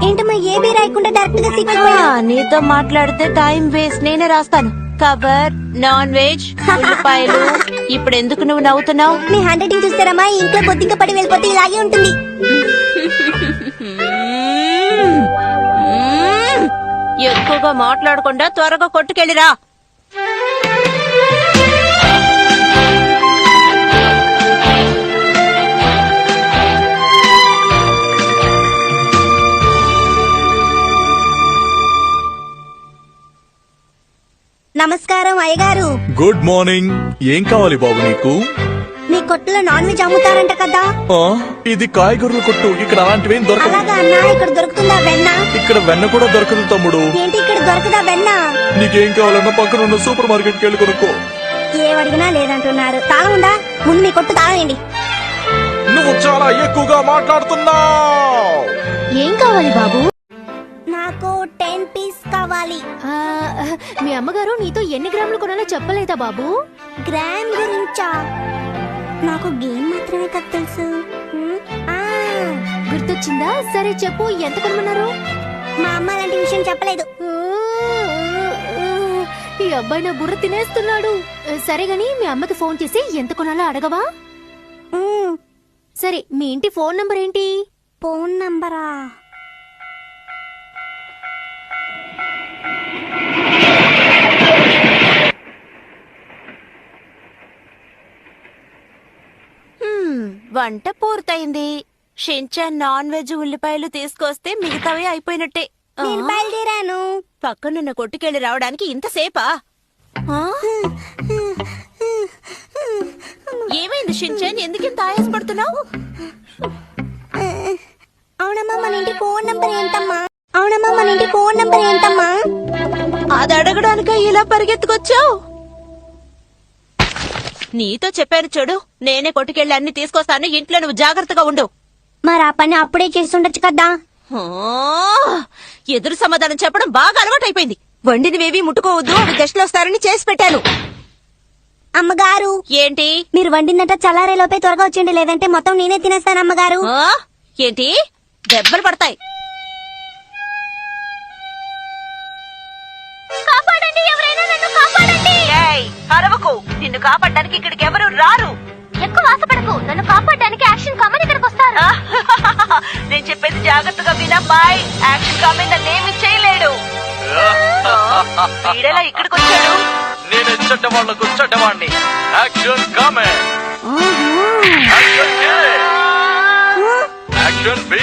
ఏంటమ్మా ఏబీ రాయకుండా డైరెక్ట్ గా సీక్వెన్స్ నీతో మాట్లాడితే టైం వేస్ట్, నేనే రాస్తాను. కవర్, నాన్ వెజ్, ఉల్లిపాయలు. ఇప్పుడు ఎందుకు నువ్వు నవ్వుతున్నావు? మీ హ్యాండ్ రైటింగ్ చూస్తారమ్మా, ఇంట్లో బొద్దింక పడి వెళ్ళిపోతే ఇలాగే ఉంటుంది. ఎక్కువగా మాట్లాడకుండా త్వరగా కొట్టుకెళ్ళిరా. నమస్కారం అయ్యగారు. Good morning. ఏం కావాలి బాబు నీకు? మీ కొట్టులో నాన్ వెజ్ అమ్ముతారంట కదా? ఇది కాయగూరల కొట్టు, ఇక్కడ అలాంటివేం దొరకదు. అలాగా అన్నా, ఇక్కడ దొరుకుతుందా వెన్న? ఇక్కడ వెన్న కూడా దొరకదు తమ్ముడు. ఏంటి ఇక్కడ దొరకదా వెన్న? నీకేం కావాలన్నా పక్కన ఉన్న సూపర్ మార్కెట్ కి వెళ్ళి కొనుక్కో. ఏమడిగినా లేదంటున్నారు. తాళం ఉందా? ముందు మీ కొట్టు తాళం వేయండి. నువ్వు చాలా ఎక్కువగా మాట్లాడుతున్నావు. ఏం కావాలి బాబు? నాకు 10 పీస్ కావాలి. మీ అమ్మగారు నీతో ఎన్ని గ్రాములు కొనాలో చెప్పలేదా బాబు? గ్రామ్ గురించా? నాకు గేమ్ మాత్రమే కదా తెలుసు. గుర్తొచ్చిందా? సరే చెప్పు, ఎంత కొనమన్నారు? మా అమ్మ అలాంటి విషయం చెప్పలేదు. ఈ అబ్బాయి నా బుర్ర తినేస్తున్నాడు. సరే గాని మీ అమ్మకి ఫోన్ చేసి ఎంత కొనాలో అడగవా? సరే, మీ ఇంటి ఫోన్ నంబర్ ఏంటి? ఫోన్ నంబరా? వంట పూర్తయింది. షించాన్ నాన్ వెజ్ ఉల్లిపాయలు తీసుకొస్తే మిగతావి అయిపోయినట్టే. నేను బయలుదేరాను. పక్కనున్న కొట్టుకెళ్లి రావడానికి ఇంతసేపా? ఏమైంది షించాన్, ఎందుకింత ఆయాసపడుతున్నావు? అవునమ్మా, మన ఇంటి ఫోన్ నంబర్ ఏంటమ్మా? అవునమ్మా, మన ఇంటి ఫోన్ నంబర్ ఏంటమ్మా? అది అడగడానిక ఇలా పరిగెత్తుకొచ్చావు? నీతో చెప్పాను చూడు, నేనే కొట్టుకెళ్ళి అన్ని తీసుకొస్తాను, ఇంట్లో నువ్వు జాగ్రత్తగా ఉండు. మరి ఆ పని అప్పుడే చేస్తుండొచ్చు కదా. ఎదురు సమాధానం చెప్పడం బాగా అలవాటైపోయింది. వండినవేవి ముట్టుకోవద్దు, అవి గెస్ట్లు వస్తారని చేసి పెట్టాను. అమ్మగారు, ఏంటి? మీరు వండిందట చల్లారే లోపే త్వరగా వచ్చేయండి, లేదంటే మొత్తం నేనే తినేస్తాను అమ్మగారు. ఏంటి? దెబ్బలు పడతాయి. కాపాడండి, ఎవరైనా నన్ను కాపాడండి. అరవకు, నిన్ను కాపాడడానికి ఇక్కడికి ఎవరు రారు. ఎక్కువ ఆశపడకు, నన్ను కాపాడడానికి యాక్షన్ కామన్ ఇక్కడికి వస్తారు. నేను చెప్పేది జాగ్రత్తగా వినబ్బాయ్. యాక్షన్ కామెంట్ నన్నేమి చేయలేడు. వీడేలా ఇక్కడికి వచ్చాడు? నేను చెడ్డవాళ్లకు చెడ్డవాణ్ణి. Action comment. Action B.